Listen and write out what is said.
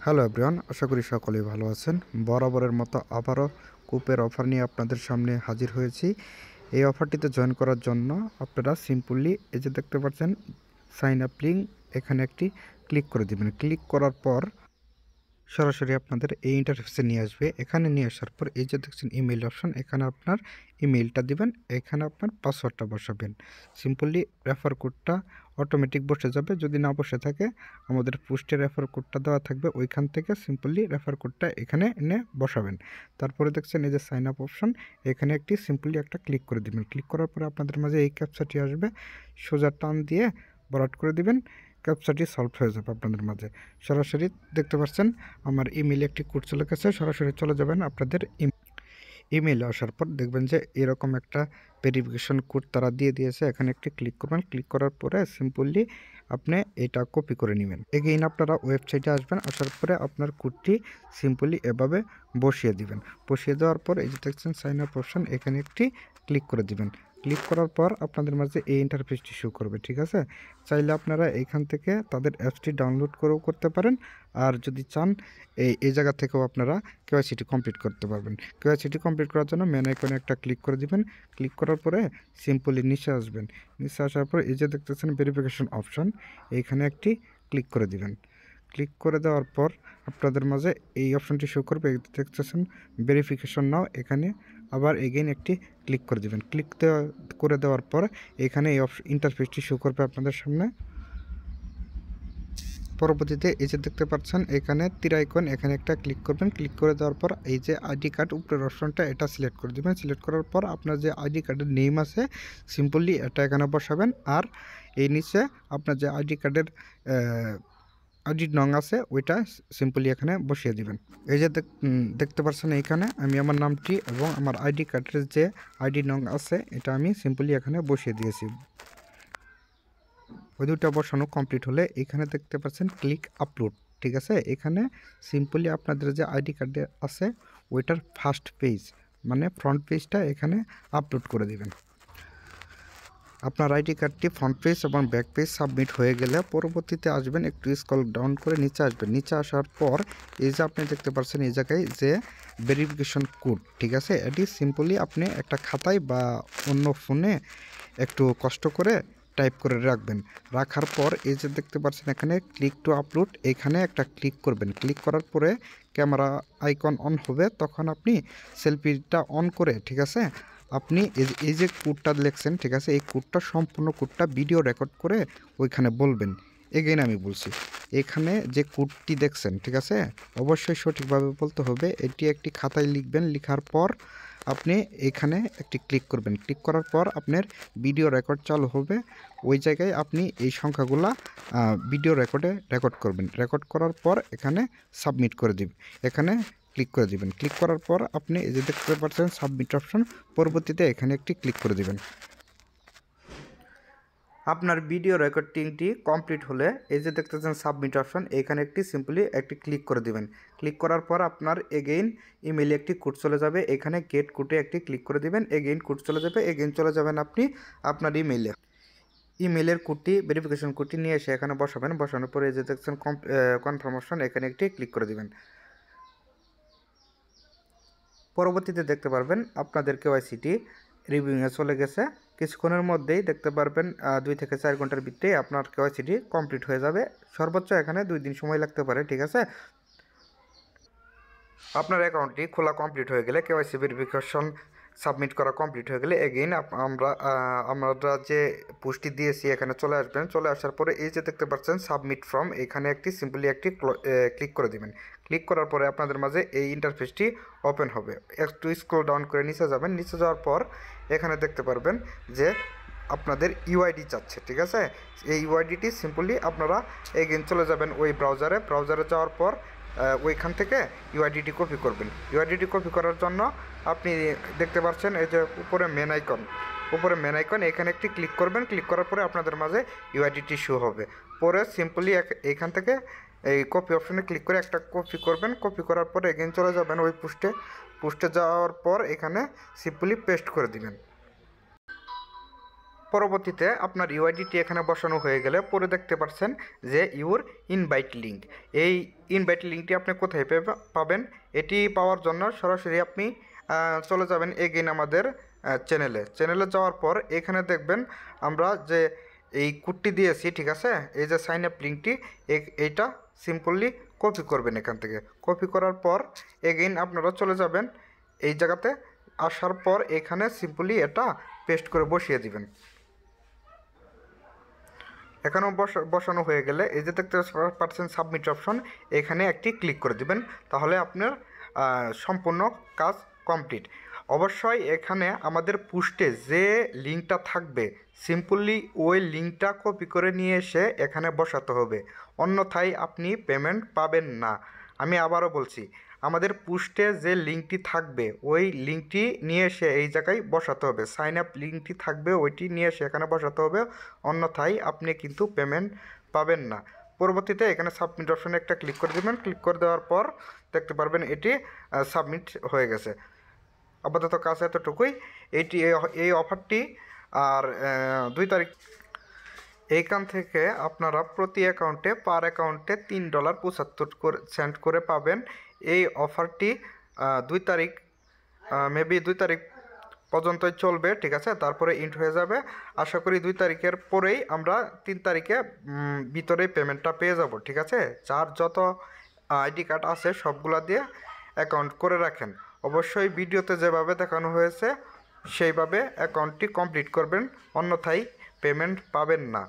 Hello everyone, আশা করি সকলেই ভালো আছেন। বরাবরের মতো আবারও কুপের অফার নিয়ে আপনাদের সামনে হাজির হয়েছি। এই অফারটিতে জয়েন করার জন্য আপনারা সিম্পলি এই যে দেখতে পাচ্ছেন সাইন আপ লিঙ্ক, এখানে একটি ক্লিক করে দিবেন। ক্লিক করার পর সরাসরি আপনাদের এই ইন্টারফেসে নিয়ে আসবে। এখানে নিয়ে আসার পর এই যে দেখছেন ইমেইল অপশন, এখানে আপনার ইমেইলটা দিবেন, এখানে আপনার পাসওয়ার্ডটা বসাবেন। সিম্পলি রেফার কোডটা অটোমেটিক বসে যাবে। যদি না বসে থাকে আমাদের পোস্টে রেফার কোডটা দেওয়া থাকবে, ওইখান থেকে সিম্পলি রেফার কোডটা এখানে এনে বসাবেন। তারপরে দেখছেন এই যে সাইন আপ অপশন, এখানে একটি সিম্পলি একটা ক্লিক করে দিবেন। ক্লিক করার পরে আপনাদের মাঝে এই ক্যাপচাটি আসবে, সোজা টান দিয়ে বরাট করে দিবেন। ক্যাপচাটি সলভ হয়ে যাবে আপনাদের মাঝে। সরাসরি দেখতে পাচ্ছেন আমার ইমেইলে একটি কোড চলে গেছে। সরাসরি চলে যাবেন আপনাদের ইমেইলে। আসার পর দেখবেন যে এরকম একটা ভেরিফিকেশন কোড তারা দিয়ে দিয়েছে। এখানে একটি ক্লিক করবেন। ক্লিক করার পরে সিম্পলি আপনি এটা কপি করে নেবেন। এগেইন আপনারা ওয়েবসাইটে আসবেন। আসার পরে আপনার কোডটি সিম্পলি এভাবে বসিয়ে দিবেন। বসিয়ে দেওয়ার পর এই যে দেখছেন সাইন আপ অপশন, এখানে একটি ক্লিক করে দিবেন। ক্লিক করার পর আপনাদের মাঝে এই ইন্টারফেসটি শো করবে, ঠিক আছে। চাইলে আপনারা এইখান থেকে তাদের অ্যাপসটি ডাউনলোড করেও করতে পারেন, আর যদি চান এই জায়গা থেকেও আপনারা কেওয়াইসিটি কমপ্লিট করতে পারবেন। কেওয়াইসিটি কমপ্লিট করার জন্য মেন আইকনে একটা ক্লিক করে দিবেন। ক্লিক করার পরে সিম্পলি নিচে আসবেন। নিচে আসার পর এই যে দেখতেছেন ভেরিফিকেশন অপশন, এইখানে একটি ক্লিক করে দিবেন। ক্লিক করে দেওয়ার পর আপনাদের মাঝে এই অপশনটি শো করবে, দেখতেছেন ভেরিফিকেশন নাও। এখানে আবার এগেইন একটি ক্লিক করে দিবেন। ক্লিক করে দেওয়ার পর এখানে এই ইন্টারফেসটি শো করবে আপনাদের সামনে। পরবর্তীতে এই যে দেখতে পাচ্ছেন এখানে তীর আইকন, এখানে একটা ক্লিক করবেন। ক্লিক করে দেওয়ার পর এই যে আইডি কার্ড উপরের অপশনটা, এটা সিলেক্ট করে দেবেন। সিলেক্ট করার পর আপনার যে আইডি কার্ডের নেম আছে সিম্পলি এটা এখানে বসাবেন। আর এই নিচে আপনার যে আইডি কার্ডের আইডির নং আছে ওইটা সিম্পলি এখানে বসিয়ে দিবেন। এই যে দেখতে পাচ্ছেন এইখানে আমি আমার নামটি এবং আমার আইডি কার্ডের যে আইডি নং আছে এটা আমি সিম্পলি এখানে বসিয়ে দিয়েছি। ওই দুটো বসানো কমপ্লিট হলে এখানে দেখতে পাচ্ছেন ক্লিক আপলোড, ঠিক আছে। এখানে সিম্পলি আপনাদের যে আইডি কার্ডে আছে ওইটার ফার্স্ট পেজ মানে ফ্রন্ট পেজটা এখানে আপলোড করে দিবেন। আপনার আইডি কার্ডটি ফ্রন্ট পেজ এবং ব্যাক পেজ সাবমিট হয়ে গেলে পরবর্তীতে আসবেন, একটু স্ক্রল ডাউন করে নিচে আসবেন। নিচে আসার পর এই যে আপনি দেখতে পাচ্ছেন এই জায়গায় যে ভেরিফিকেশন কোড, ঠিক আছে, এটি সিম্পলি আপনি একটা খাতায় বা অন্য ফোনে একটু কষ্ট করে টাইপ করে রাখবেন। রাখার পর এই যে দেখতে পাচ্ছেন এখানে ক্লিক টু আপলোড, এখানে একটা ক্লিক করবেন। ক্লিক করার পরে ক্যামেরা আইকন অন হবে, তখন আপনি সেলফিটা অন করে, ঠিক আছে, আপনি এই যে কোডটা লিখছেন, ঠিক আছে, এই কোডটা সম্পূর্ণ কোডটা ভিডিও রেকর্ড করে ওইখানে বলবেন। এগেইন আমি বলছি, এখানে যে কোডটি দেখছেন, ঠিক আছে, অবশ্যই সঠিকভাবে বলতে হবে। এটি একটি খাতায় লিখবেন। লিখার পর আপনি এখানে একটি ক্লিক করবেন। ক্লিক করার পর আপনার ভিডিও রেকর্ড চালু হবে। ওই জায়গায় আপনি এই সংখ্যাগুলা ভিডিও রেকর্ড করবেন। রেকর্ড করার পর এখানে সাবমিট করে দিবেন। এখানে ক্লিক করে দিবেন। ক্লিক করার পর আপনি এই যে দেখতে পাচ্ছেন সাবমিট অপশন, পরবর্তীতে এখানে একটি ক্লিক করে দিবেন। আপনার ভিডিও রেকর্ডিংটি কমপ্লিট হলে এই যে দেখতেছেন সাবমিট অপশন, এখানে একটি সিম্পলি একটি ক্লিক করে দিবেন। ক্লিক করার পর আপনার এগেইন ইমেইলে একটি কোড চলে যাবে। এখানে গেট কোডে একটি ক্লিক করে দিবেন। এগেইন কোড চলে যাবে। এগেইন চলে যাবেন আপনি আপনার ইমেইলের কোডটি, ভেরিফিকেশন কোডটি নিয়ে এসে এখানে বসাবেন। বসানোর পরে এই যে দেখছেন কনফার্মেশন, এখানে একটি ক্লিক করে দিবেন। পরবর্তীতে দেখতে পারবেন আপনাদের কেওয়াইসিটি রিভিউয়ে চলে গেছে। কিছুক্ষণের মধ্যেই দেখতে পারবেন 2 থেকে 4 ঘন্টার ভিতরে আপনার কেওয়াইসিটি কমপ্লিট হয়ে যাবে। সর্বোচ্চ এখানে 2 দিন সময় লাগতে পারে, ঠিক আছে। আপনার অ্যাকাউন্টটি খোলা কমপ্লিট হয়ে গেলে, কেওয়াইসি ভেরিফিকেশন সাবমিট করা কমপ্লিট হয়ে গেলে এগেইন আমরা যে পোস্টটি দিয়েছি এখানে চলে আসবেন। চলে আসার পরে এই যে দেখতে পাচ্ছেন সাবমিট ফর্ম, এখানে একটি সিম্পলি একটি ক্লিক করে দিবেন। ক্লিক করার পরে আপনাদের মাঝে এই ইন্টারফেসটি ওপেন হবে। একটু স্ক্রল ডাউন করে নিচে যাবেন। নিচে যাওয়ার পর এখানে দেখতে পারবেন যে আপনাদের ইউআইডি চাচ্ছে, ঠিক আছে। এই ইউআইডিটি সিম্পলি আপনারা এগেইন চলে যাবেন ওই ব্রাউজারে যাওয়ার পর ওইখান থেকে ইউআইডিটি কপি করবেন। ইউআইডিটি কপি করার জন্য আপনি দেখতে পাচ্ছেন এই যে উপরে মেন আইকন, এখানে একটি ক্লিক করবেন। ক্লিক করার পরে আপনাদের মাঝে ইউআইডিটি শো হবে। পরে সিম্পলি এখান থেকে এই কপি অপশনে ক্লিক করে একটা কপি করবেন। কপি করার পরে এগেইন চলে যাবেন ওই পোস্টে যাওয়ার পর এখানে সিম্পলি পেস্ট করে দিবেন। পরবর্তীতে আপনার ইউআইডিটি এখানে বসানো হয়ে গেলে পরে দেখতে পাচ্ছেন যে ইউর ইনভাইট লিঙ্ক। এই ইনভাইট লিঙ্কটি আপনি কোথায় পাবেন? এটি পাওয়ার জন্য সরাসরি আপনি চলে যাবেন এগেইন আমাদের চ্যানেলে যাওয়ার পর এখানে দেখবেন আমরা যে এই কোডটি দিয়েছি, ঠিক আছে, এই যে সাইন আপ লিঙ্কটি, এইটা সিম্পলি কপি করবেন এখান থেকে। কপি করার পর এগেইন আপনারা চলে যাবেন এই জায়গাতে, আসার পর এখানে সিম্পলি এটা পেস্ট করে বসিয়ে দিবেন। এখানেও বসানো হয়ে গেলে এই যে দেখতে পাচ্ছেন সাবমিট অপশন, এখানে একটি ক্লিক করে দিবেন, তাহলে আপনার সম্পূর্ণ কাজ কমপ্লিট। অবশ্যই এখানে আমাদের পোস্টে যে লিঙ্কটা থাকবে সিম্পলি ওই লিঙ্কটা কপি করে নিয়ে এসে এখানে বসাতে হবে, অন্যথায় আপনি পেমেন্ট পাবেন না। আমি আবারও বলছি, আমাদের পোস্টে যে লিঙ্কটি থাকবে ওই লিঙ্কটি নিয়ে এসে এই জায়গায় বসাতে হবে, সাইন আপ লিঙ্কটি থাকবে ওইটি নিয়ে এসে এখানে বসাতে হবে, অন্যথায় আপনি কিন্তু পেমেন্ট পাবেন না। পরবর্তীতে এখানে সাবমিট অপশানে একটা ক্লিক করে দেবেন। ক্লিক করে দেওয়ার পর দেখতে পারবেন এটি সাবমিট হয়ে গেছে। আপাতত কাজ এতটুকুই। এই অফারটি আর 2 তারিখ এইখান থেকে আপনারা প্রতি অ্যাকাউন্টে পার অ্যাকাউন্টে $3.75 করে পাবেন। এই অফারটি 2 তারিখ মেবি 2 তারিখ পর্যন্তই চলবে, ঠিক আছে, তারপরে ইন্ট হয়ে যাবে। আশা করি 2 তারিখের পরেই আমরা 3 তারিখে ভিতরেই পেমেন্টটা পেয়ে যাব, ঠিক আছে। যার যত আইডি কার্ড আছে সবগুলা দিয়ে অ্যাকাউন্ট করে রাখেন। অবশ্যই ভিডিওতে যেভাবে দেখানো হয়েছে সেইভাবে অ্যাকাউন্টটি কমপ্লিট করবেন, অন্যথায় পেমেন্ট পাবেন না।